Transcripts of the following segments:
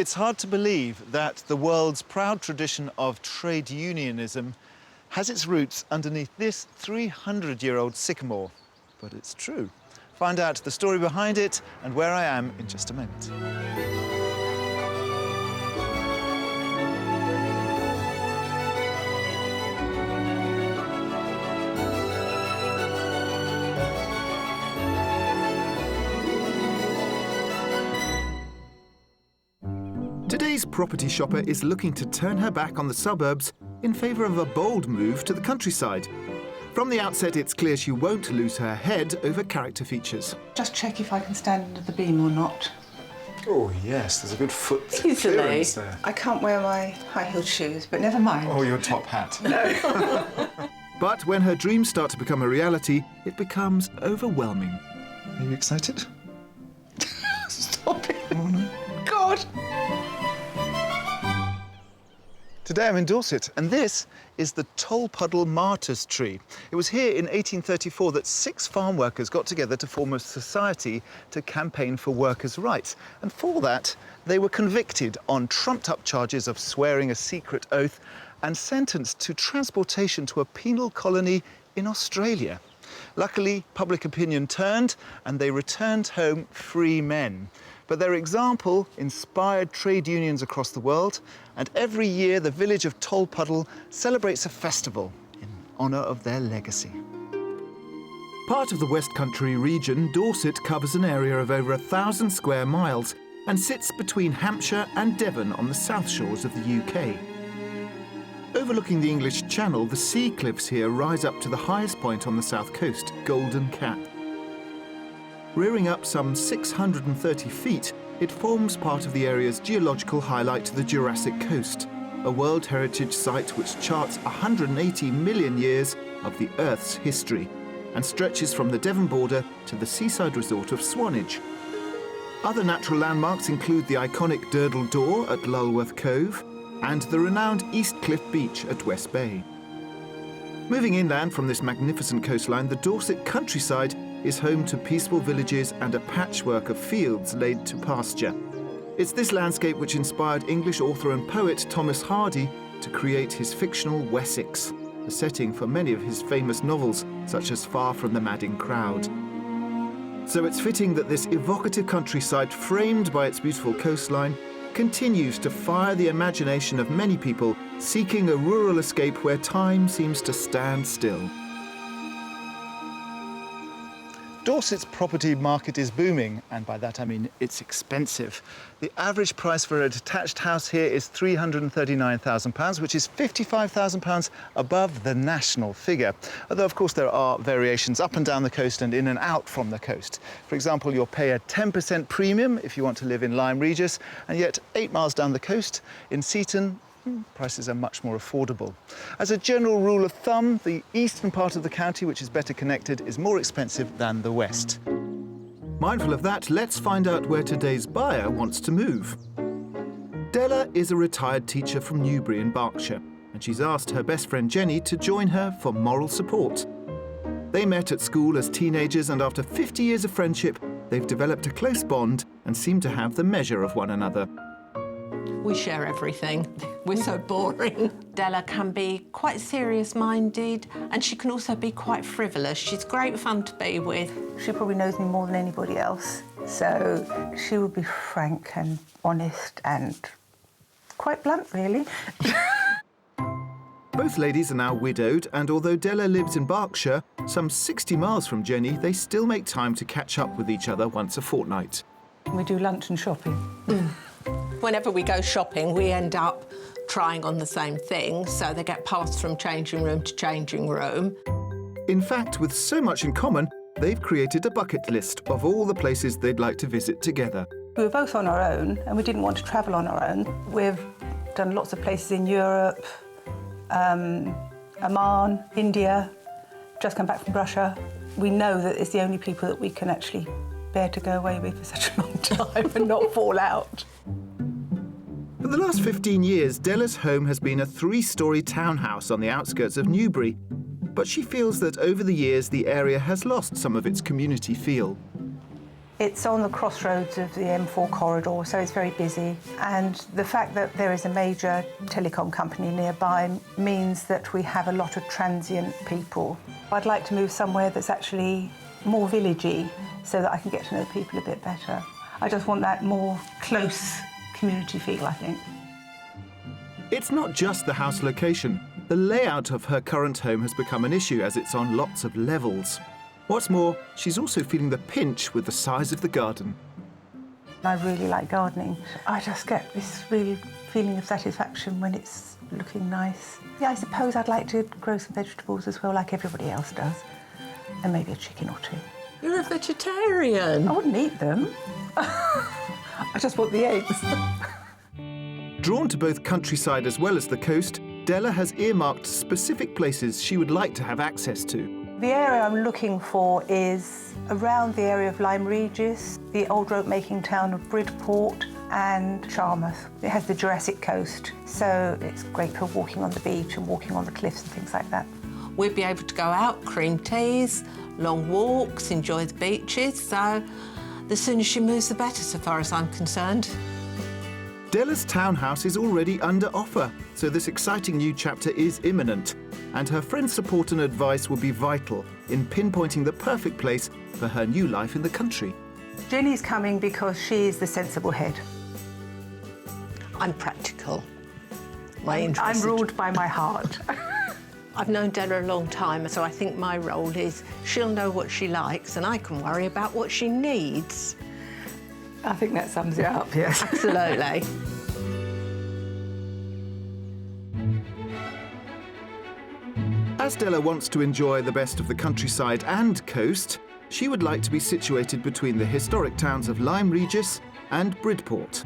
It's hard to believe that the world's proud tradition of trade unionism has its roots underneath this 300-year-old sycamore. But it's true. Find out the story behind it and where I am in just a moment. Today's property shopper is looking to turn her back on the suburbs in favour of a bold move to the countryside. From the outset, it's clear she won't lose her head over character features. Just check if I can stand under the beam or not. Oh, yes, there's a good foot Easily. clearance there. I can't wear my high-heeled shoes, but never mind. Oh, your top hat. No. But when her dreams start to become a reality, it becomes overwhelming. Are you excited? Stop it. Oh, no. God. Today I'm in Dorset, and this is the Tolpuddle Martyrs Tree. It was here in 1834 that 6 farm workers got together to form a society to campaign for workers' rights. And for that, they were convicted on trumped-up charges of swearing a secret oath and sentenced to transportation to a penal colony in Australia. Luckily, public opinion turned, and they returned home free men. But their example inspired trade unions across the world, and every year the village of Tolpuddle celebrates a festival in honour of their legacy. Part of the West Country region, Dorset covers an area of over 1,000 square miles and sits between Hampshire and Devon on the south shores of the UK. Overlooking the English Channel, the sea cliffs here rise up to the highest point on the south coast, Golden Cap. Rearing up some 630 feet, it forms part of the area's geological highlight, the Jurassic Coast, a World Heritage Site which charts 180 million years of the Earth's history and stretches from the Devon border to the seaside resort of Swanage. Other natural landmarks include the iconic Durdle Door at Lulworth Cove and the renowned East Cliff Beach at West Bay. Moving inland from this magnificent coastline, the Dorset countryside is home to peaceful villages and a patchwork of fields laid to pasture. It's this landscape which inspired English author and poet Thomas Hardy to create his fictional Wessex, the setting for many of his famous novels, such as Far from the Madding Crowd. So it's fitting that this evocative countryside, framed by its beautiful coastline, continues to fire the imagination of many people seeking a rural escape where time seems to stand still. Dorset's property market is booming, and by that I mean it's expensive. The average price for a detached house here is £339,000, which is £55,000 above the national figure. Although, of course, there are variations up and down the coast and in and out from the coast. For example, you'll pay a 10% premium if you want to live in Lyme Regis, and yet 8 miles down the coast in Seaton, prices are much more affordable. As a general rule of thumb, the eastern part of the county, which is better connected, is more expensive than the west. Mindful of that, let's find out where today's buyer wants to move. Della is a retired teacher from Newbury in Berkshire, and she's asked her best friend Jenny to join her for moral support. They met at school as teenagers, and after 50 years of friendship, they've developed a close bond and seem to have the measure of one another. We share everything. We're so boring. Della can be quite serious-minded, and she can also be quite frivolous. She's great fun to be with. She probably knows me more than anybody else, so she would be frank and honest and quite blunt, really. Both ladies are now widowed, and although Della lives in Berkshire, some 60 miles from Jenny, they still make time to catch up with each other once a fortnight. We do lunch and shopping. Whenever we go shopping, we end up trying on the same thing, so they get passed from changing room to changing room. In fact, with so much in common, they've created a bucket list of all the places they'd like to visit together. We were both on our own, and we didn't want to travel on our own. We've done lots of places in Europe, Oman, India, just come back from Russia. We know that it's the only people that we can actually bear to go away with for such a long time and not fall out. For the last 15 years, Della's home has been a 3-storey townhouse on the outskirts of Newbury, but she feels that over the years the area has lost some of its community feel. It's on the crossroads of the M4 corridor, so it's very busy. And the fact that there is a major telecom company nearby means that we have a lot of transient people. I'd like to move somewhere that's actually more villagey so that I can get to know people a bit better. I just want that more close community feel, I think. It's not just the house location. The layout of her current home has become an issue as it's on lots of levels. What's more, she's also feeling the pinch with the size of the garden. I really like gardening. I just get this real feeling of satisfaction when it's looking nice. Yeah, I suppose I'd like to grow some vegetables as well, like everybody else does, and maybe a chicken or two. You're a vegetarian. I wouldn't eat them. I just want the eggs. Drawn to both countryside as well as the coast, Della has earmarked specific places she would like to have access to. The area I'm looking for is around the area of Lyme Regis, the old rope-making town of Bridport and Charmouth. It has the Jurassic coast, so it's great for walking on the beach and walking on the cliffs and things like that. We'd be able to go out, cream teas, long walks, enjoy the beaches, so the sooner she moves the better so far as I'm concerned. Della's townhouse is already under offer, so this exciting new chapter is imminent, and her friend's support and advice will be vital in pinpointing the perfect place for her new life in the country. Jenny's coming because she's the sensible head. I'm practical. I'm ruled by my heart. I've known Della a long time, so I think my role is she'll know what she likes and I can worry about what she needs. I think that sums it up, yes. Absolutely. As Della wants to enjoy the best of the countryside and coast, she would like to be situated between the historic towns of Lyme Regis and Bridport.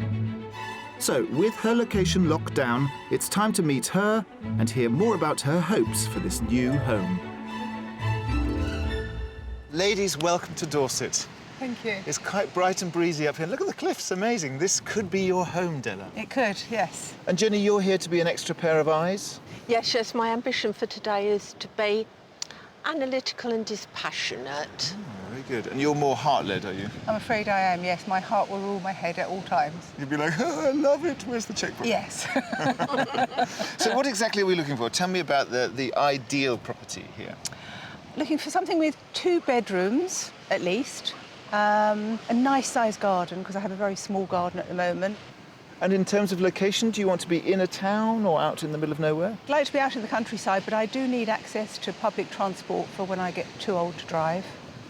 So, with her location locked down, it's time to meet her and hear more about her hopes for this new home. Ladies, welcome to Dorset. Thank you. It's quite bright and breezy up here. Look at the cliffs, amazing. This could be your home, Della. It could, yes. And Jenny, you're here to be an extra pair of eyes? Yes, my ambition for today is to be analytical and dispassionate. Oh, very good. And you're more heart-led, are you? I'm afraid I am, yes. My heart will rule my head at all times. You'd be like, oh, I love it. Where's the checkbook? Yes. So what exactly are we looking for? Tell me about the ideal property here. Looking for something with 2 bedrooms, at least. A nice-sized garden, because I have a very small garden at the moment. And in terms of location, do you want to be in a town or out in the middle of nowhere? I'd like to be out in the countryside, but I do need access to public transport for when I get too old to drive.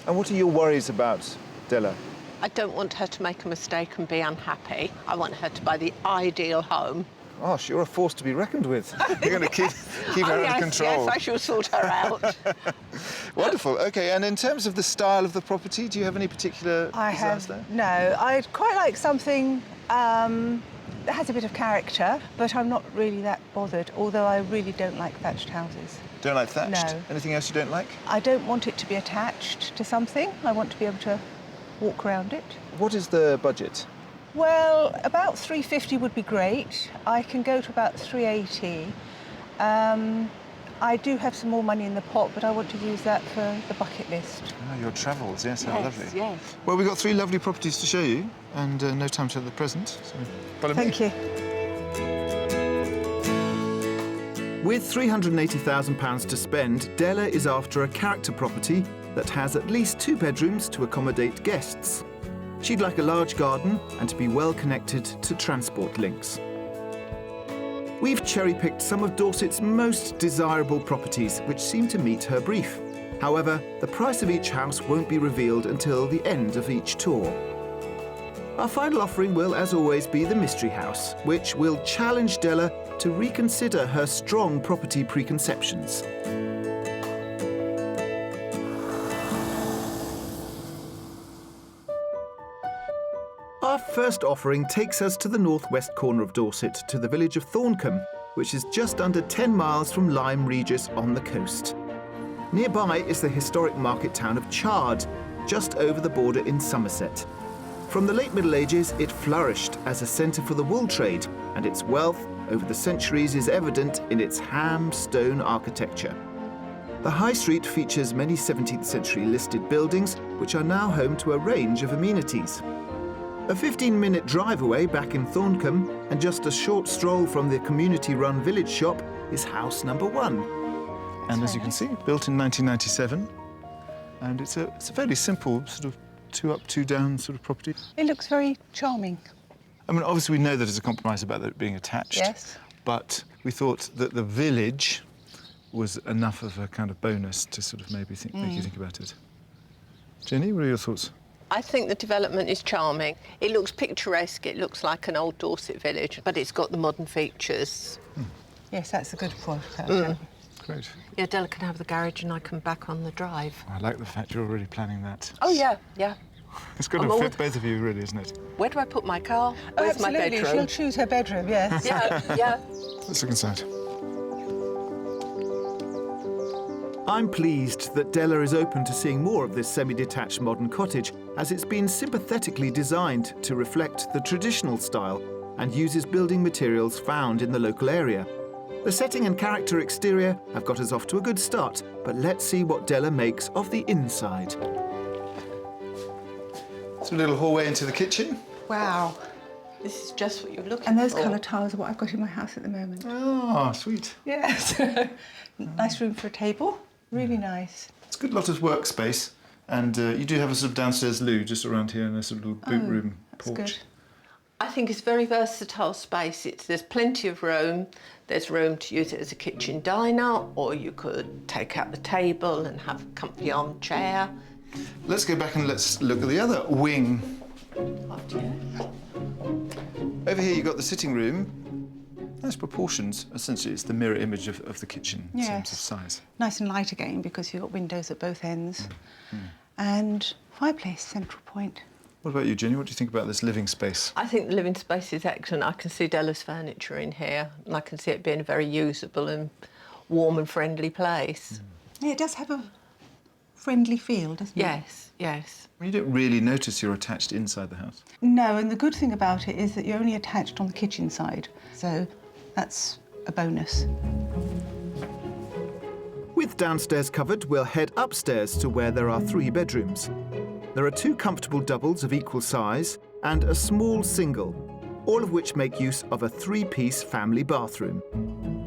And what are your worries about, Della? I don't want her to make a mistake and be unhappy. I want her to buy the ideal home. Gosh, you're a force to be reckoned with. You're going to keep her under control. Yes, I shall sort her out. Wonderful. OK, and in terms of the style of the property, do you have any particular designs there? No, I'd quite like something that has a bit of character, but I'm not really that bothered, although I really don't like thatched houses. Don't like thatched? No. Anything else you don't like? I don't want it to be attached to something. I want to be able to walk around it. What is the budget? Well, about 350 would be great. I can go to about 380. I do have some more money in the pot, but I want to use that for the bucket list. Oh, your travels, yes, how lovely. Yes. Well, we've got 3 lovely properties to show you, and no time to have the present. So, follow me. Thank you. With £380,000 to spend, Della is after a character property that has at least 2 bedrooms to accommodate guests. She'd like a large garden and to be well connected to transport links. We've cherry-picked some of Dorset's most desirable properties which seem to meet her brief. However, the price of each house won't be revealed until the end of each tour. Our final offering will, as always, be the Mystery House, which will challenge Della to reconsider her strong property preconceptions. Our first offering takes us to the northwest corner of Dorset, to the village of Thorncombe, which is just under 10 miles from Lyme Regis on the coast. Nearby is the historic market town of Chard, just over the border in Somerset. From the late Middle Ages, it flourished as a centre for the wool trade, and its wealth over the centuries is evident in its ham stone architecture. The High Street features many 17th century listed buildings, which are now home to a range of amenities. A 15-minute drive away back in Thorncombe, and just a short stroll from the community-run village shop, is house number 1. And as you can see, built in 1997, and it's a fairly simple sort of 2 up, 2 down sort of property. It looks very charming. I mean, obviously we know that there's a compromise about it being attached. Yes. But we thought that the village was enough of a kind of bonus to sort of maybe make you think about it. Jenny, what are your thoughts? I think the development is charming. It looks picturesque. It looks like an old Dorset village, but it's got the modern features. Yes, that's a good point. Great. Yeah, Della can have the garage and I can back on the drive. I like the fact you're already planning that. Oh, yeah, yeah. It's got to fit both of you, really, isn't it? Where do I put my car? Where's my Absolutely. bedroom? She'll choose her bedroom, yes. Yeah, yeah. Let's look inside. I'm pleased that Della is open to seeing more of this semi-detached modern cottage, as it's been sympathetically designed to reflect the traditional style and uses building materials found in the local area. The setting and character exterior have got us off to a good start, but let's see what Della makes of the inside. It's a little hallway into the kitchen. Wow. This is just what you're looking And those for. colour tiles are what I've got in my house at the moment. Oh, sweet. Yes. Nice room for a table. Really nice. It's a good lot of workspace, and you do have a sort of downstairs loo just around here and a sort of little boot room That's porch. good. I think it's a very versatile space. There's plenty of room. There's room to use it as a kitchen diner, or you could take out the table and have a comfy armchair. Let's go back and let's look at the other wing. After you. Over here you've got the sitting room. Nice proportions. Essentially, it's the mirror image of the kitchen in terms of Yes. size. Nice and light again because you've got windows at both ends. And fireplace, central point. What about you, Jenny? What do you think about this living space? I think the living space is excellent. I can see Della's furniture in here, and I can see it being a very usable and warm and friendly place. Yeah, it does have a friendly feel, doesn't it? Yes, yes. You don't really notice you're attached inside the house. No, and the good thing about it is that you're only attached on the kitchen side. So that's a bonus. With downstairs covered, we'll head upstairs to where there are 3 bedrooms. There are 2 comfortable doubles of equal size and a small single, all of which make use of a 3-piece family bathroom.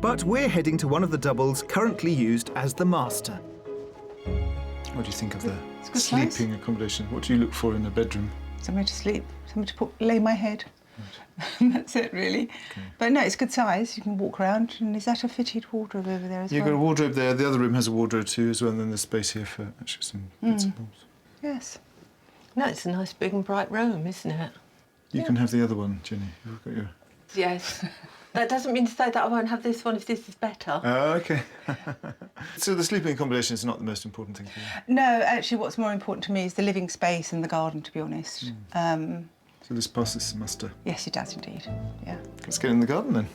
But we're heading to one of the doubles currently used as the master. What do you think of the It's good size. sleeping accommodation? What do you look for in a bedroom? Somewhere to sleep, somewhere to lay my head. That's it, really. But no, it's good size. You can walk around. And is that a fitted wardrobe over there as You've well? got a wardrobe there. The other room has a wardrobe too as well, and then there's space here for actually some bits and bobs. Yes. No, it's a nice big and bright room, isn't it? You can have the other one, Jenny. You've got your... Yes. That doesn't mean to say that I won't have this one if this is better. Oh, OK. So the sleeping accommodation is not the most important thing for you? No, actually, what's more important to me is the living space and the garden, to be honest. So this passes muster. Yes, it does indeed. Yeah. Let's get in the garden then.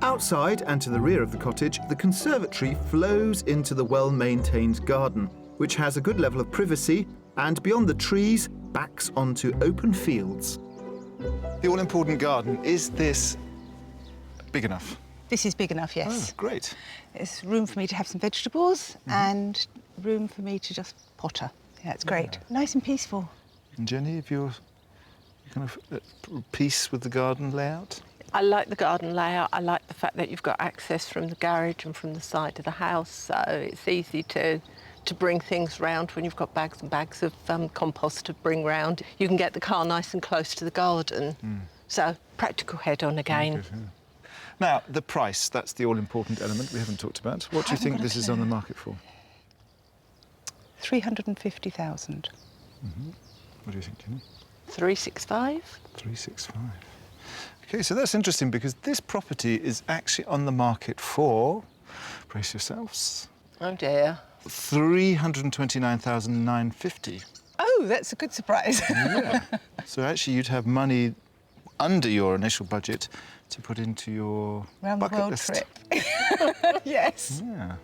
Outside and to the rear of the cottage, the conservatory flows into the well-maintained garden, which has a good level of privacy and, beyond the trees, backs onto open fields. The all-important garden, is this big enough? This is big enough, yes. Oh, great. There's room for me to have some vegetables and room for me to just potter. Yeah, it's great. Nice and peaceful. And Jenny, if you're kind of at peace with the garden layout? I like the garden layout. I like the fact that you've got access from the garage and from the side of the house, so it's easy to bring things round when you've got bags and bags of compost to bring round. You can get the car nice and close to the garden. So, practical head-on again. Good, yeah. Now, the price, that's the all-important element we haven't talked about. What do you think this is on the market for? 350,000. What do you think, Jenny? 365? 365. OK, so that's interesting because this property is actually on the market for, brace yourselves, Oh dear. 329,950. Oh, that's a good surprise. Yeah. So actually you'd have money under your initial budget to put into your Round the bucket world list. trip. Yes. Yeah.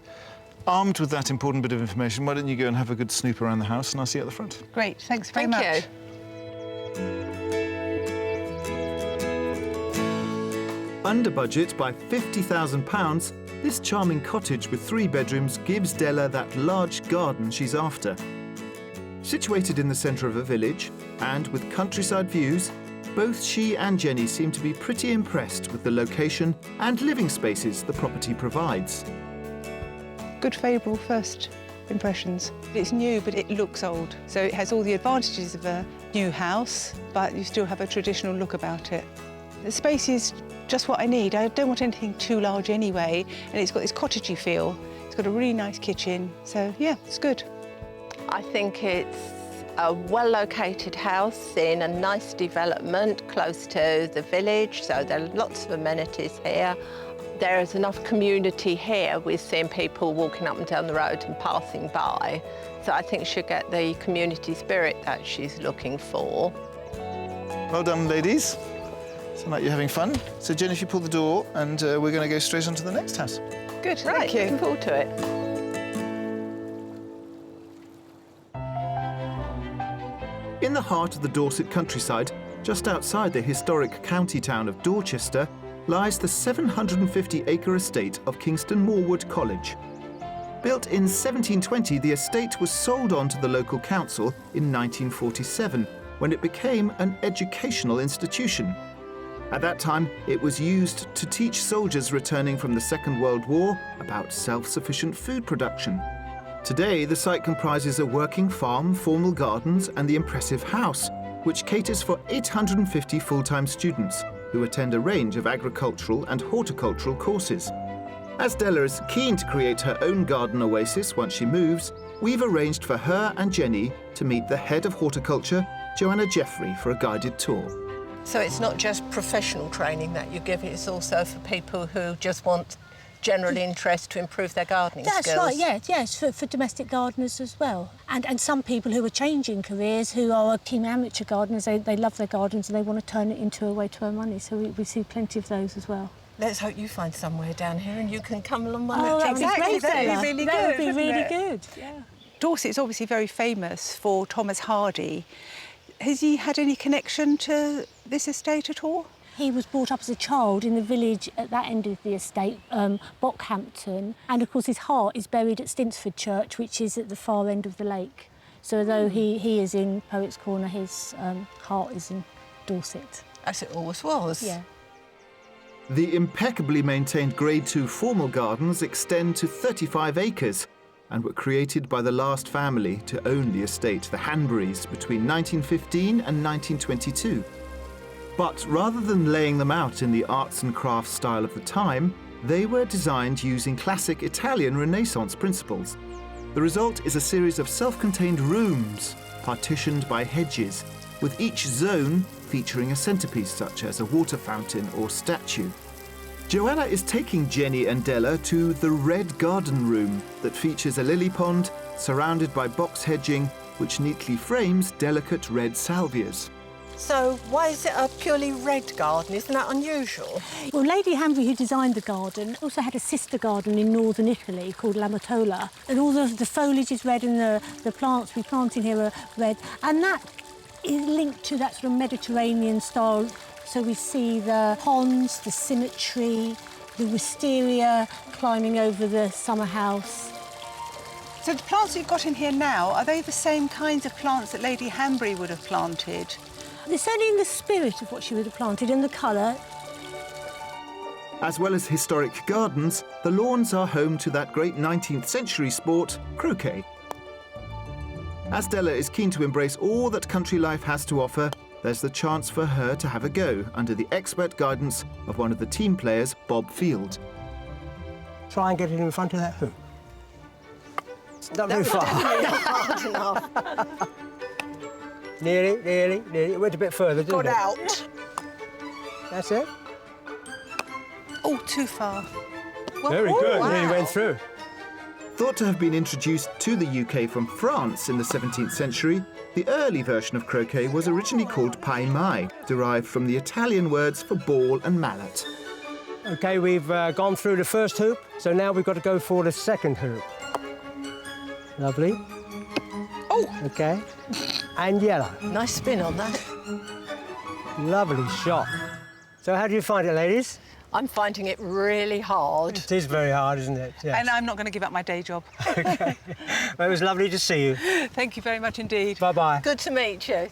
Armed with that important bit of information, why don't you go and have a good snoop around the house and I'll see you at the front. Great, thanks very Thank much. you. under budget by £50,000, this charming cottage with 3 bedrooms gives Della that large garden she's after. Situated in the centre of a village, and with countryside views, both she and Jenny seem to be pretty impressed with the location and living spaces the property provides. Good favourable first impressions. It's new, but it looks old. So it has all the advantages of a new house, but you still have a traditional look about it. The space is just what I need. I don't want anything too large anyway, and it's got this cottagey feel. It's got a really nice kitchen, so yeah, it's good. I think it's a well-located house in a nice development close to the village, so there are lots of amenities here. There is enough community here. We're seeing people walking up and down the road and passing by. So I think she'll get the community spirit that she's looking for. Well done, ladies. Sound like you're having fun. So, Jenny, if you pull the door, and we're going to go straight on to the next house. Good, Right, thank you. looking forward to it. In the heart of the Dorset countryside, just outside the historic county town of Dorchester, lies the 750-acre estate of Kingston Moorwood College. Built in 1720, the estate was sold on to the local council in 1947, when it became an educational institution. At that time, it was used to teach soldiers returning from the Second World War about self-sufficient food production. Today, the site comprises a working farm, formal gardens, and the impressive house, which caters for 850 full-time students who attend a range of agricultural and horticultural courses. As Della is keen to create her own garden oasis once she moves, we've arranged for her and Jenny to meet the head of horticulture, Joanna Jeffrey, for a guided tour. So it's not just professional training that you give, it's also for people who just want general interest to improve their gardening skills. That's right, yes, for domestic gardeners as well. And some people who are changing careers, who are keen amateur gardeners, they love their gardens and they want to turn it into a way to earn money, so we see plenty of those as well. Let's hope you find somewhere down here and you can come along one Oh, that'd be great, That'd be Stella. really That would good, be really wouldn't it? good, yeah. Dorset is obviously very famous for Thomas Hardy. Has he had any connection to this estate at all? He was brought up as a child in the village at that end of the estate, Bockhampton, and of course his heart is buried at Stinsford Church, which is at the far end of the lake. So though he is in Poets' Corner, his heart is in Dorset. As it always was. Yeah. The impeccably maintained Grade 2 formal gardens extend to 35 acres and were created by the last family to own the estate, the Hanburys, between 1915 and 1922. But rather than laying them out in the arts and crafts style of the time, they were designed using classic Italian Renaissance principles. The result is a series of self-contained rooms, partitioned by hedges, with each zone featuring a centrepiece such as a water fountain or statue. Joanna is taking Jenny and Della to the Red Garden Room that features a lily pond surrounded by box hedging which neatly frames delicate red salvias. So why is it a purely red garden? Isn't that unusual? Well, Lady Hanbury, who designed the garden, also had a sister garden in northern Italy called L'Amatola. And all the foliage is red and the plants we plant in here are red. And that is linked to that sort of Mediterranean style. So we see the ponds, the symmetry, the wisteria climbing over the summer house. So the plants you've got in here now, are they the same kinds of plants that Lady Hanbury would have planted? They're certainly in the spirit of what she would have planted and the colour. As well as historic gardens, the lawns are home to that great 19th century sport, croquet. As Della is keen to embrace all that country life has to offer, there's the chance for her to have a go under the expert guidance of one of the team players, Bob Field. Try and get it in front of that hoop. It's not very far. Hard enough. Nearly. It went a bit further, didn't Got it? out. That's it. Oh, too far. Well, Very oh, good. wow. Nearly went through. Thought to have been introduced to the UK from France in the 17th century, the early version of croquet was originally called pai mai, derived from the Italian words for ball and mallet. OK, we've gone through the first hoop, so now we've got to go for the second hoop. Lovely. Oh! OK. And yellow. Nice spin on that. Lovely shot. So how do you find it, ladies? I'm finding it really hard. It is very hard, isn't it? Yes. And I'm not going to give up my day job. Well, it was lovely to see you. Thank you very much indeed. Bye-bye. Good to meet you.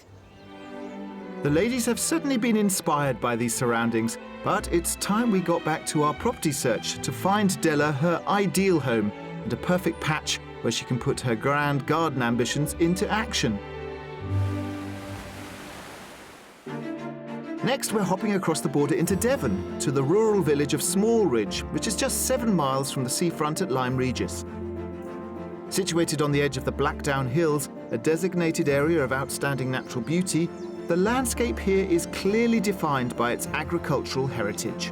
The ladies have certainly been inspired by these surroundings, but it's time we got back to our property search to find Della her ideal home and a perfect patch where she can put her grand garden ambitions into action. Next, we're hopping across the border into Devon to the rural village of Smallridge, which is just 7 miles from the seafront at Lyme Regis. Situated on the edge of the Blackdown Hills, a designated area of outstanding natural beauty, the landscape here is clearly defined by its agricultural heritage.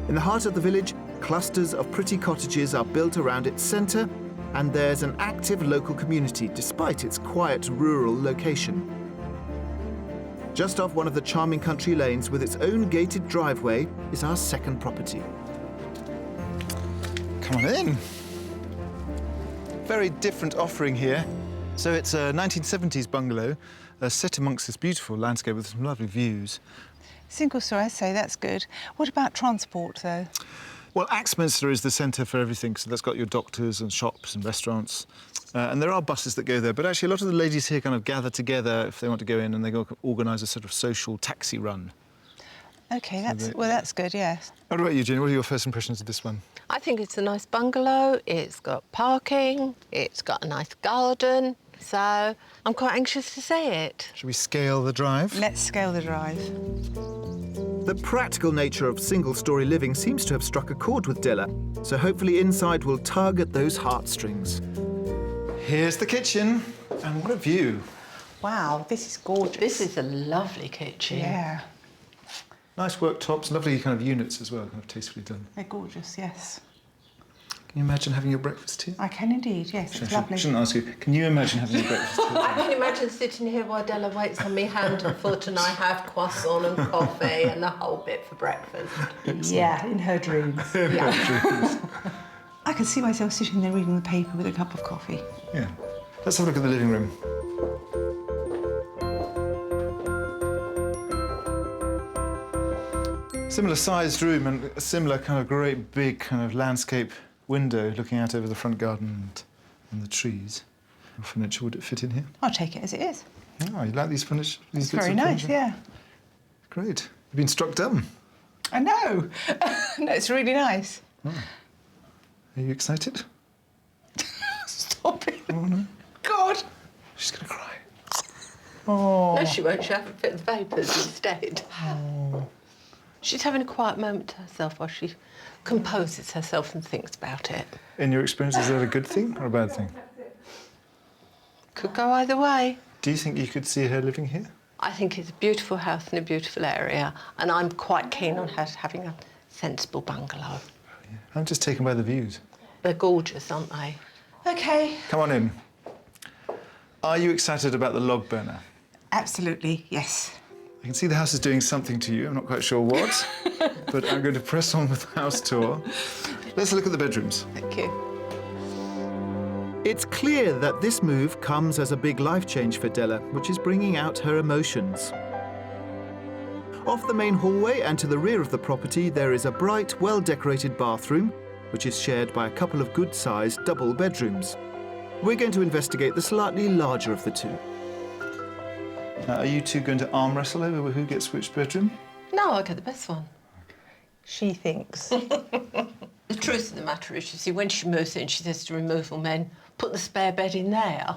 In the heart of the village, clusters of pretty cottages are built around its centre, and there's an active local community despite its quiet rural location. Just off one of the charming country lanes with its own gated driveway is our second property. Come on in. Very different offering here. So it's a 1970s bungalow set amongst this beautiful landscape with some lovely views. Single story, I say, that's good. What about transport, though? Well, Axminster is the centre for everything, so that's got your doctors and shops and restaurants. And there are buses that go there, but actually a lot of the ladies here kind of gather together if they want to go in, and they go organise a sort of social taxi run. OK, that's good, yes. What about you, Jenny? What are your first impressions of this one? I think it's a nice bungalow. It's got parking. It's got a nice garden. So I'm quite anxious to see it. Should we scale the drive? Let's scale the drive. The practical nature of single-storey living seems to have struck a chord with Della, so hopefully inside will tug at those heartstrings. Here's the kitchen, and what a view. Wow, this is gorgeous. This is a lovely kitchen. Yeah, Nice worktops, lovely kind of units as well, kind of tastefully done. they're gorgeous, yes. Can you imagine having your breakfast here? I can indeed, yes, it's lovely. I shouldn't ask you. Can you imagine having your breakfast here? I can imagine sitting here while Della waits on me hand and foot and I have croissant and coffee and the whole bit for breakfast. Yeah, in her dreams. I can see myself sitting there reading the paper with a cup of coffee. Yeah. Let's have a look at the living room. Similar sized room and a similar kind of great big kind of landscape window looking out over the front garden and the trees. What furniture would it fit in here? I'll take it as it is. Oh, you like these furniture? These It's bits very of nice, furniture? yeah. Great. You've been struck dumb. I know. No, it's really nice. Are you excited? Stop it. Oh, no. God. She's going to cry. No, she won't. She'll have a bit of vapours instead. She's having a quiet moment to herself while she composes herself and thinks about it. In your experience, is that a good thing or a bad thing? Could go either way. Do you think you could see her living here? I think it's a beautiful house in a beautiful area, and I'm quite keen on her having a sensible bungalow. I'm just taken by the views. They're gorgeous, aren't they? OK. Come on in. Are you excited about the log burner? Absolutely, yes. I can see the house is doing something to you. I'm not quite sure what, but I'm going to press on with the house tour. Let's look at the bedrooms. Thank you. It's clear that this move comes as a big life change for Della, which is bringing out her emotions. Off the main hallway and to the rear of the property, there is a bright, well-decorated bathroom, which is shared by a couple of good-sized double bedrooms. We're going to investigate the slightly larger of the two. Now, are you two going to arm wrestle over who gets which bedroom? No, I get the best one. She thinks. The truth of the matter is, you see, when she moves in, she says to removal men, put the spare bed in there.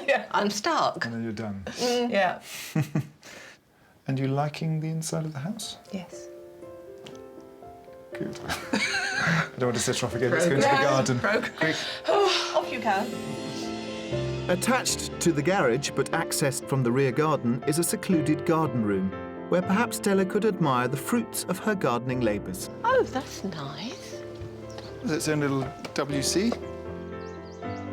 Yeah. I'm stuck. And then you're done. Yeah. And you liking the inside of the house? Yes. Good. I don't want to set her off again. Let's go into the garden. Quick. Off you go. Attached to the garage, but accessed from the rear garden, is a secluded garden room, where perhaps Della could admire the fruits of her gardening labours. Oh, that's nice. Is its own little WC?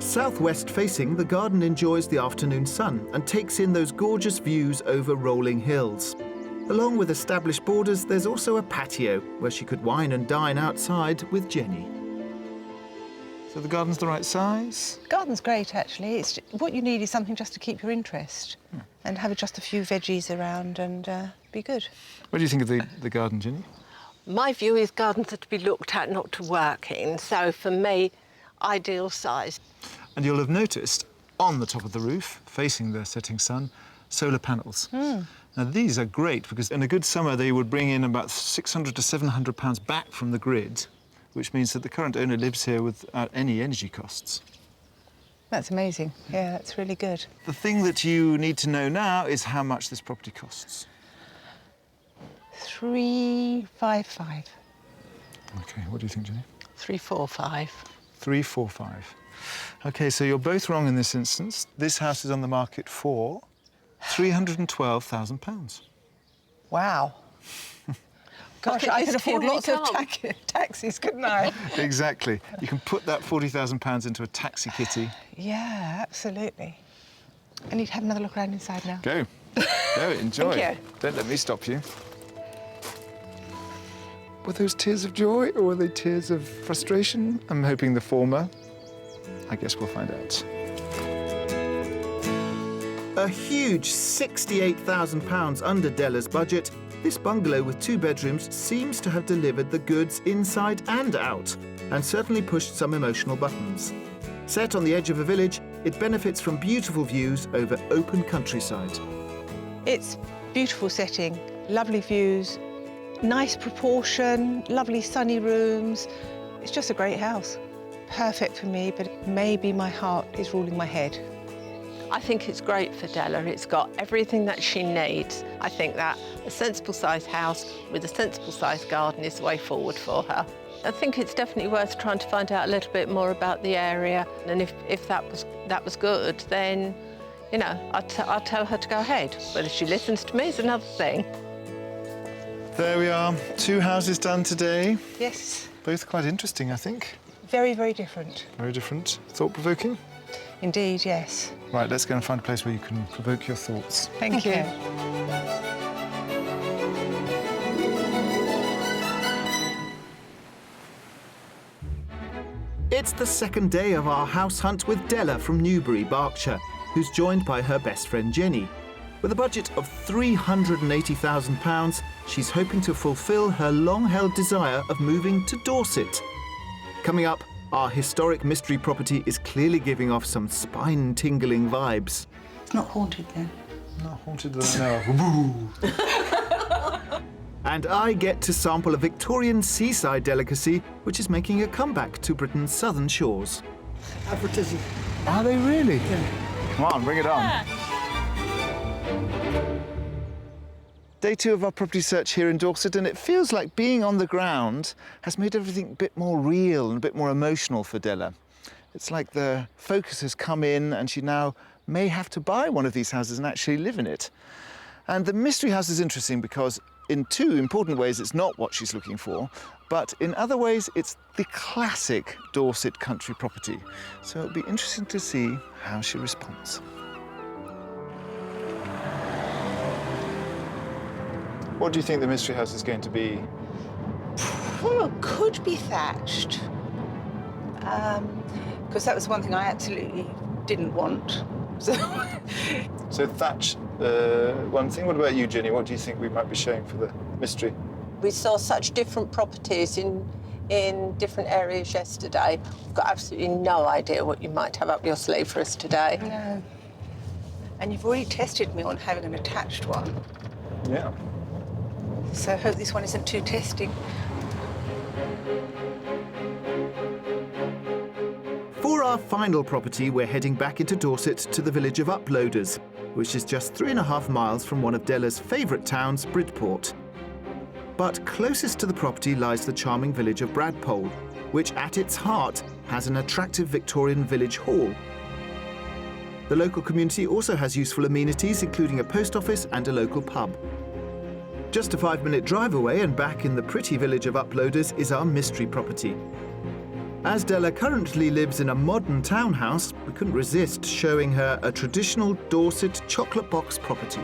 Southwest facing, the garden enjoys the afternoon sun and takes in those gorgeous views over rolling hills. Along with established borders, there's also a patio where she could wine and dine outside with Jenny. So the garden's the right size? Garden's great, actually. What you need is something just to keep your interest and have just a few veggies around and be good. What do you think of the garden, Jenny? My view is gardens are to be looked at, not to work in. So for me, ideal size. And you'll have noticed on the top of the roof, facing the setting sun, solar panels. Now, these are great because in a good summer, they would bring in about £600 to £700 back from the grid, which means that the current owner lives here without any energy costs. That's amazing. Yeah, that's really good. The thing that you need to know now is how much this property costs. 355. OK, what do you think, Jenny? 345. 345. OK, so you're both wrong in this instance. This house is on the market for £312,000. Wow. Gosh, at I this could afford till we lots of come. taxis, couldn't I? Exactly. You can put that £40,000 into a taxi kitty. Yeah, absolutely. I need to have another look around inside now. Go. Go, enjoy. Thank you. Don't let me stop you. Were those tears of joy or were they tears of frustration? I'm hoping the former. I guess we'll find out. A huge £68,000 under Della's budget, this bungalow with 2 bedrooms seems to have delivered the goods inside and out, and certainly pushed some emotional buttons. Set on the edge of a village, it benefits from beautiful views over open countryside. It's beautiful setting, lovely views, nice proportion, lovely sunny rooms. It's just a great house. Perfect for me, but maybe my heart is ruling my head. I think it's great for Della. It's got everything that she needs. I think that a sensible sized house with a sensible sized garden is the way forward for her. I think it's definitely worth trying to find out a little bit more about the area. And if that was good, then, you know, I'll tell her to go ahead. Whether she listens to me is another thing. There we are, 2 houses done today. Yes, Both quite interesting, I think. very, very different. Very different. Thought-provoking. Indeed, yes. Right, let's go and find a place where you can provoke your thoughts. Thank you. It's the second day of our house hunt with Della from Newbury, Berkshire, who's joined by her best friend Jenny. With a budget of £380,000, she's hoping to fulfil her long-held desire of moving to Dorset. Coming up, our historic mystery property is clearly giving off some spine-tingling vibes. It's not haunted then. Not haunted that I know. And I get to sample a Victorian seaside delicacy which is making a comeback to Britain's southern shores. Advertising. Are they really? Yeah. Come on, bring it on. Day 2 of our property search here in Dorset, and it feels like being on the ground has made everything a bit more real and a bit more emotional for Della. It's like the focus has come in and she now may have to buy one of these houses and actually live in it. And the mystery house is interesting because in 2 important ways it's not what she's looking for, but in other ways it's the classic Dorset country property. So it'll be interesting to see how she responds. What do you think the mystery house is going to be? Well, it could be thatched. Because that was one thing I absolutely didn't want. So Thatch, one thing. What about you, Jenny? What do you think we might be showing for the mystery? We saw such different properties in different areas yesterday. We've got absolutely no idea what you might have up your sleeve for us today. no. And you've already tested me on having an attached one. Yeah. So I hope this one isn't too testing. For our final property, we're heading back into Dorset to the village of Uploaders, which is just 3.5 miles from one of Della's favourite towns, Bridport. But closest to the property lies the charming village of Bradpole, which at its heart has an attractive Victorian village hall. The local community also has useful amenities, including a post office and a local pub. Just a 5-minute drive away and back in the pretty village of Uploaders is our mystery property. As Della currently lives in a modern townhouse, we couldn't resist showing her a traditional Dorset chocolate box property.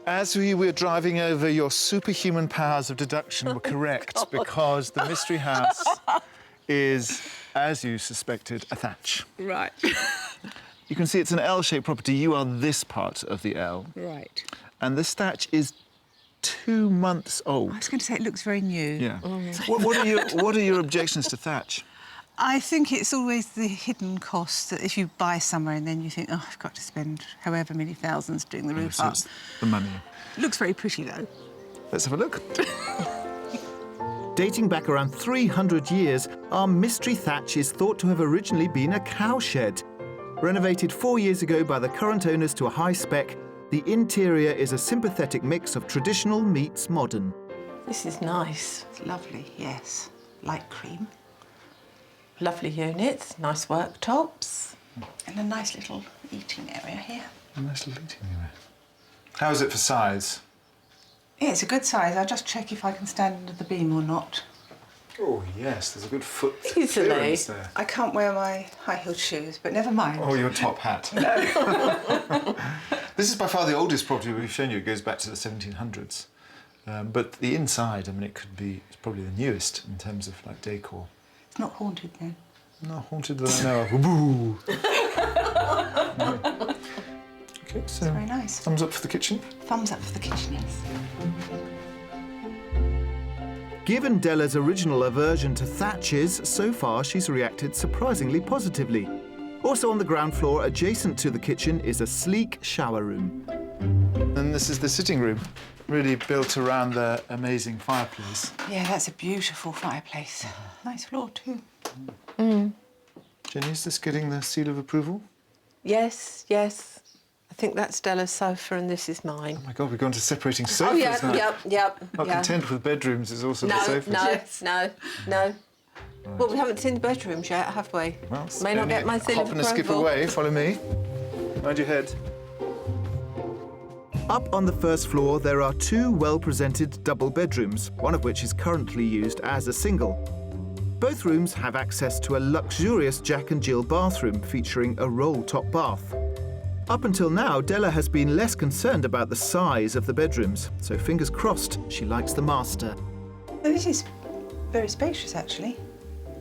As we were driving over, your superhuman powers of deduction were correct because the mystery house is, as you suspected, a thatch. Right. You can see it's an L-shaped property. You are this part of the L. Right. And this thatch is 2 months old. I was going to say it looks very new. Yeah. What are your objections to thatch? I think it's always the hidden cost that if you buy somewhere and then you think, oh, I've got to spend however many thousands doing the roof So up. it's the money. It looks very pretty, though. Let's have a look. Dating back around 300 years, our mystery thatch is thought to have originally been a cowshed. Renovated 4 years ago by the current owners to a high spec, the interior is a sympathetic mix of traditional meets modern. This is nice. It's lovely, yes. Light cream. Lovely units, nice worktops. And a nice little eating area here. A nice little eating area. How is it for size? Yeah, it's a good size. I'll just check if I can stand under the beam or not. Oh, yes, there's a good foot Easily. clearance there. I can't wear my high-heeled shoes, but never mind. Oh, your top hat. No. This is by far the oldest property we've shown you. It goes back to the 1700s. But the inside, I mean, it's probably the newest in terms of, like, decor. It's not haunted, then? Not haunted that I know of. Boo! No. OK, so It's very nice. thumbs up for the kitchen. Thumbs up for the kitchen, yes. Given Della's original aversion to thatches, so far she's reacted surprisingly positively. Also on the ground floor, adjacent to the kitchen, is a sleek shower room. And this is the sitting room, really built around the amazing fireplace. Yeah, that's a beautiful fireplace. Nice floor, too. Jenny, is this getting the seal of approval? Yes, yes. I think that's Stella's sofa and this is mine. Oh my God, we've gone to separating sofas now. Yep. Not content with bedrooms, there's also the sofas. No. Well, we haven't seen the bedrooms yet, have we? Well, May not get my seal of hop and a skip approval. away, follow me. Mind your head. Up on the first floor, there are 2 well-presented double bedrooms, one of which is currently used as a single. Both rooms have access to a luxurious Jack and Jill bathroom featuring a roll-top bath. Up until now, Della has been less concerned about the size of the bedrooms, so fingers crossed she likes the master. Oh, this is very spacious, actually,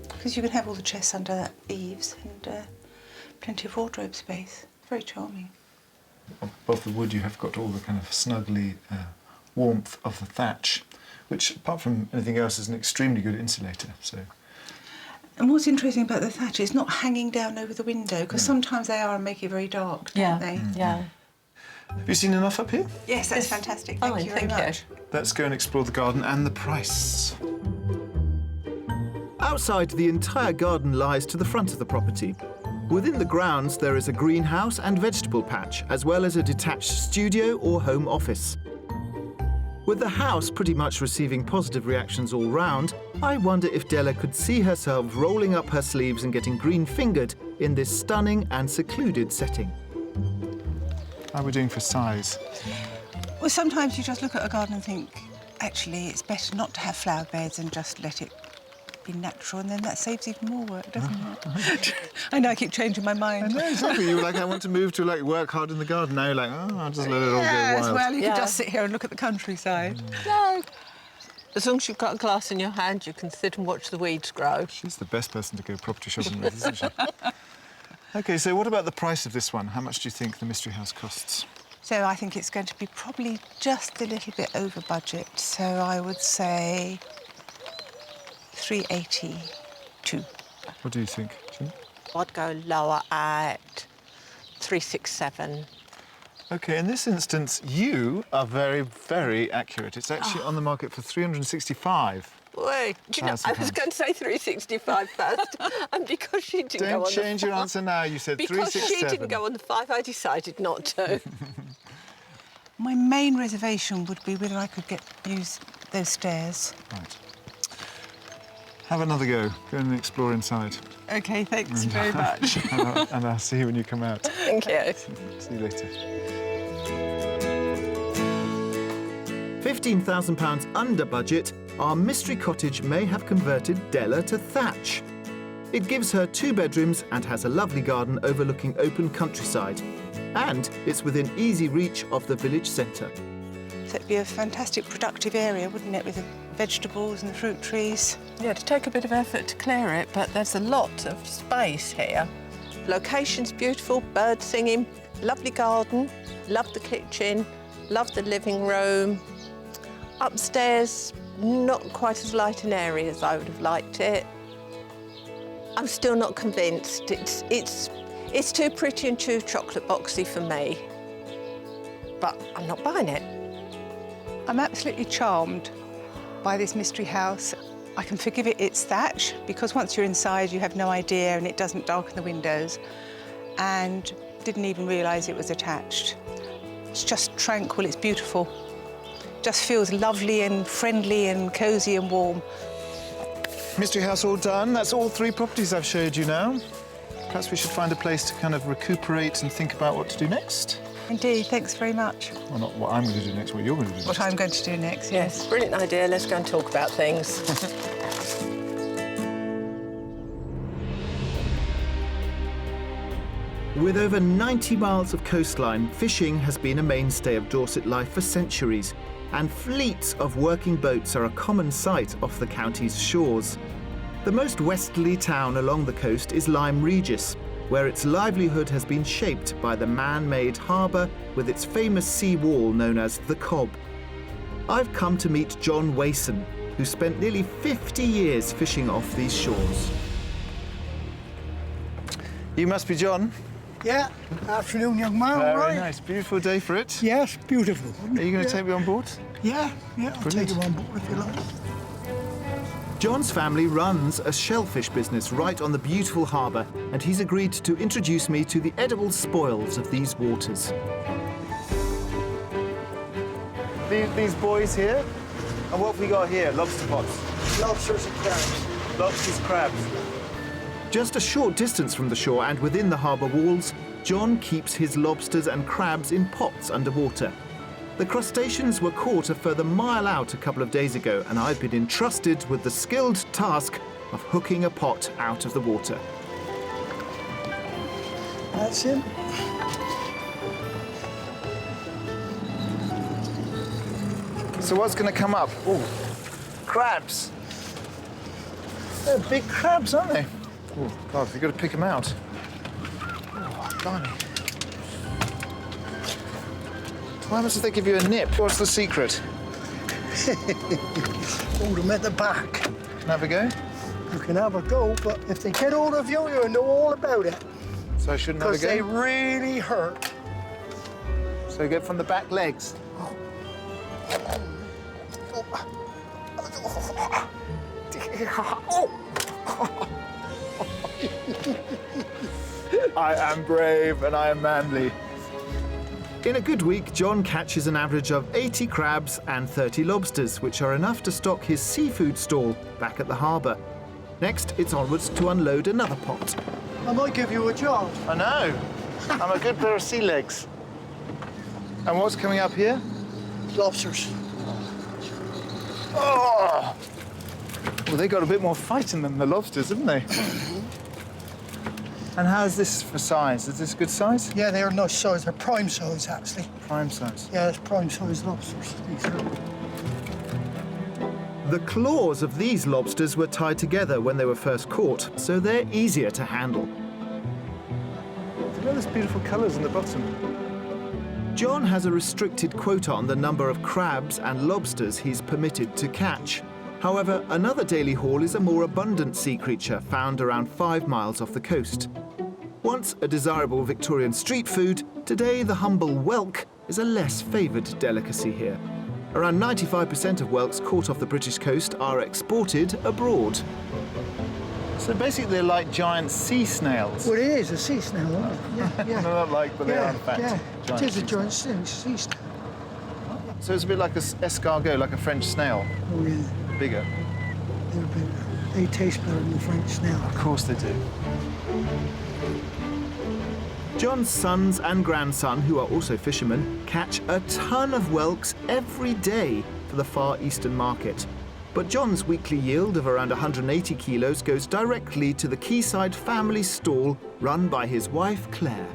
because you can have all the chests under eaves and plenty of wardrobe space. Very charming. Above the wood, you have got all the kind of snuggly warmth of the thatch, which, apart from anything else, is an extremely good insulator. So. And what's interesting about the thatch is not hanging down over the window, because sometimes they are and make it very dark, don't they? Yeah. Have you seen enough up here? Yes, that's fantastic. Thank you very much. Let's go and explore the garden and the price. Outside, the entire garden lies to the front of the property. Within the grounds, there is a greenhouse and vegetable patch, as well as a detached studio or home office. With the house pretty much receiving positive reactions all round, I wonder if Della could see herself rolling up her sleeves and getting green-fingered in this stunning and secluded setting. How are we doing for size? Well, sometimes you just look at a garden and think, actually, it's better not to have flower beds and just let it be natural, and then that saves even more work, doesn't it? I know, I keep changing my mind. I know, exactly. You were like, I want to move to, like, work hard in the garden. Now you're like, oh, I'll just let it all go Yes, wild. well, you Yeah. can just sit here and look at the countryside. No. As long as you've got a glass in your hand, you can sit and watch the weeds grow. She's the best person to go property shopping with, isn't she? OK, so what about the price of this one? How much do you think the Mystery House costs? So I think it's going to be probably just a little bit over budget. So I would say 382. What do you think, Jim? I'd go lower at 367. OK, in this instance, you are very, very accurate. It's actually on the market for 365. Wait, do you know, I was £1,000. going to say 365 first, and because she didn't go Don't on change the your answer now. You said because 367. she didn't go on the 5, I decided not to. My main reservation would be whether I could use those stairs. Right. Have another go. Go and explore inside. OK, thanks very much. and I'll see you when you come out. Thank you. See you later. £15,000 under budget, our mystery cottage may have converted Della to thatch. It gives her 2 bedrooms and has a lovely garden overlooking open countryside. And it's within easy reach of the village centre. So it'd be a fantastic productive area, wouldn't it, with the vegetables and the fruit trees? Yeah, to take a bit of effort to clear it, but there's a lot of space here. Location's beautiful, birds singing, lovely garden, love the kitchen, love the living room. Upstairs, not quite as light an area as I would have liked it. I'm still not convinced. It's too pretty and too chocolate boxy for me. But I'm not buying it. I'm absolutely charmed by this mystery house. I can forgive it its thatch, because once you're inside, you have no idea and it doesn't darken the windows. And didn't even realise it was attached. It's just tranquil, it's beautiful. Just feels lovely and friendly and cosy and warm. Mystery house all done. That's all 3 properties I've showed you now. Perhaps we should find a place to kind of recuperate and think about what to do next. Indeed, thanks very much. Well, not what I'm going to do next, what you're going to do next. What I'm going to do next, yes. Brilliant idea. Let's go and talk about things. With over 90 miles of coastline, fishing has been a mainstay of Dorset life for centuries, and fleets of working boats are a common sight off the county's shores. The most westerly town along the coast is Lyme Regis, where its livelihood has been shaped by the man-made harbour with its famous sea wall known as the Cob. I've come to meet John Wason, who spent nearly 50 years fishing off these shores. You must be John. Yeah, afternoon, young man. Very Right. nice. Beautiful day for it. Yes, beautiful. Are you going to take me on board? Yeah, I'll Brilliant. take you on board if you like. John's family runs a shellfish business right on the beautiful harbour, and he's agreed to introduce me to the edible spoils of these waters. These boys here. And what have we got here? Lobster pots. Lobsters and crabs. Lobsters, crabs. Just a short distance from the shore and within the harbour walls, John keeps his lobsters and crabs in pots underwater. The crustaceans were caught a further mile out a couple of days ago, and I've been entrusted with the skilled task of hooking a pot out of the water. That's it. So what's going to come up? Oh, crabs. They're big crabs, aren't they? Oh, God, we've got to pick them out. Oh, blimey. Why must they give you a nip? What's the secret? Hold them at the back. Can I have a go? You can have a go, but if they get hold of you, you'll know all about it. So I shouldn't have a Because they go? really hurt. So you get from the back legs. I am brave and I am manly. In a good week, John catches an average of 80 crabs and 30 lobsters, which are enough to stock his seafood stall back at the harbour. Next, it's onwards to unload another pot. I might give you a job. I know. I'm a good pair of sea legs. And what's coming up here? Lobsters. Oh! Well, they got a bit more fight in them, the lobsters, haven't they? And how's this for size? Is this good size? Yeah, they're nice size. They're prime size, actually. Prime size. Yeah, that's prime size lobsters. These are. The claws of these lobsters were tied together when they were first caught, so they're easier to handle. Look at those beautiful colours in the bottom. John has a restricted quota on the number of crabs and lobsters he's permitted to catch. However, another daily haul is a more abundant sea creature found around 5 miles off the coast. Once a desirable Victorian street food, today the humble whelk is a less favoured delicacy here. Around 95% of whelks caught off the British coast are exported abroad. So basically they're like giant sea snails. Well, it is a sea snail, isn't it? Yeah, yeah. No, not like, but they are in fact yeah. giant It is a sea giant sea snail. So it's a bit like an escargot, like a French snail, Oh, yeah. bigger. They're bigger. They taste better than the French snail. Of course they do. John's sons and grandson, who are also fishermen, catch a ton of whelks every day for the Far Eastern market. But John's weekly yield of around 180 kilos goes directly to the quayside family stall run by his wife, Claire.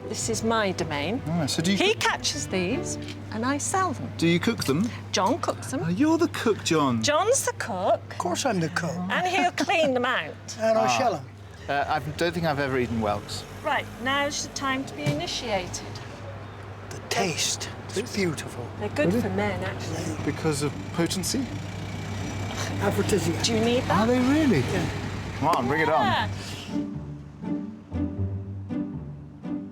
This is my domain. Oh, so do He you, catches these and I sell them. do you cook them? John cooks them. Oh, you're the cook, John. John's the cook Of course I'm the cook. and he'll clean them out. And I shell them. I don't think I've ever eaten whelks. Right, now's the time to be initiated. The taste. It's beautiful. They're good for men, actually. Because of potency? Aphrodisiac. Do you need that? Are they really? Come on, bring it on.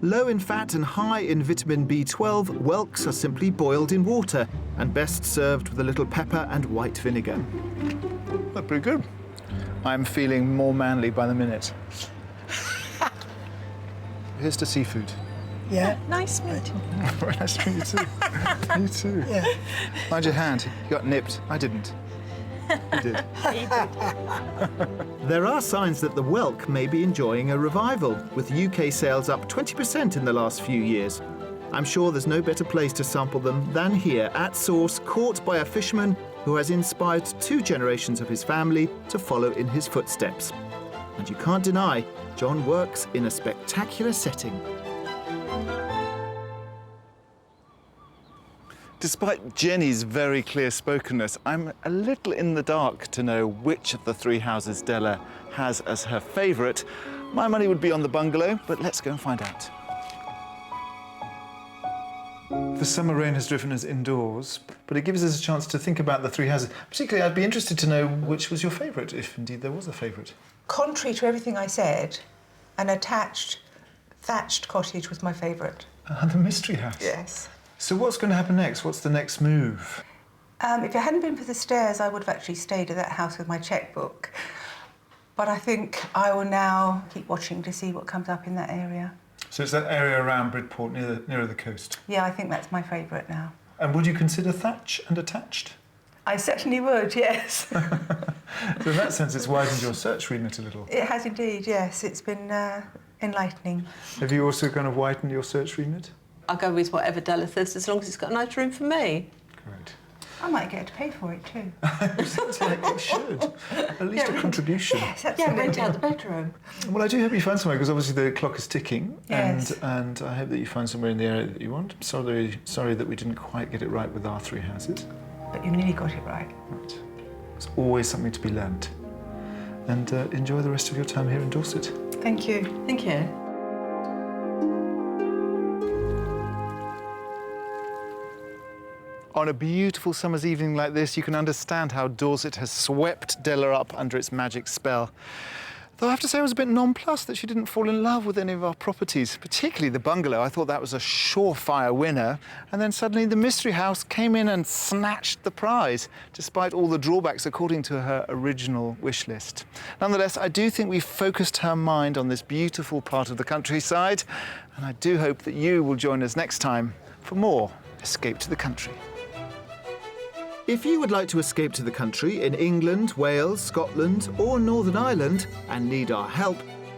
Low in fat and high in vitamin B12, whelks are simply boiled in water and best served with a little pepper and white vinegar. That's pretty good. I'm feeling more manly by the minute. Here's to seafood. Yeah. Nice meeting you. Very nice to meet you too. You too. Yeah. Mind your hand. You got nipped. I didn't. You did. There are signs that the whelk may be enjoying a revival, with UK sales up 20% in the last few years. I'm sure there's no better place to sample them than here at Source, caught by a fisherman who has inspired 2 generations of his family to follow in his footsteps. And you can't deny, John works in a spectacular setting. Despite Jenny's very clear-spokenness, I'm a little in the dark to know which of the 3 houses Della has as her favourite. My money would be on the bungalow, but let's go and find out. The summer rain has driven us indoors, but it gives us a chance to think about the 3 houses. Particularly, I'd be interested to know which was your favourite, if indeed there was a favourite. Contrary to everything I said, an attached thatched cottage was my favourite. The mystery house? Yes. So what's going to happen next? What's the next move? If it hadn't been for the stairs, I would have actually stayed at that house with my chequebook. But I think I will now keep watching to see what comes up in that area. So it's that area around Bridport, nearer the coast. Yeah, I think that's my favourite now. And would you consider thatch and attached? I certainly would, yes. So in that sense, it's widened your search remit a little. It has indeed, yes. It's been enlightening. Have you also kind of widened your search remit? I'll go with whatever Della says, as long as it's got a nice room for me. Great. I might get to pay for it too. Sounds like you should. At least a contribution. Yes, Yeah, absolutely. rent out the bedroom. Well, I do hope you find somewhere, because obviously the clock is ticking. Yes. And I hope that you find somewhere in the area that you want. Sorry that we didn't quite get it right with our 3 houses. But you nearly got it right. Right. There's always something to be learnt. And enjoy the rest of your time here in Dorset. Thank you. Thank you. On a beautiful summer's evening like this, you can understand how Dorset has swept Della up under its magic spell. Though I have to say I was a bit nonplussed that she didn't fall in love with any of our properties, particularly the bungalow. I thought that was a surefire winner. And then suddenly the mystery house came in and snatched the prize, despite all the drawbacks according to her original wish list. Nonetheless, I do think we focused her mind on this beautiful part of the countryside, and I do hope that you will join us next time for more Escape to the Country. If you would like to escape to the country in England, Wales, Scotland or Northern Ireland and need our help,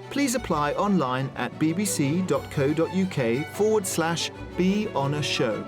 please apply online at bbc.co.uk/beonashow.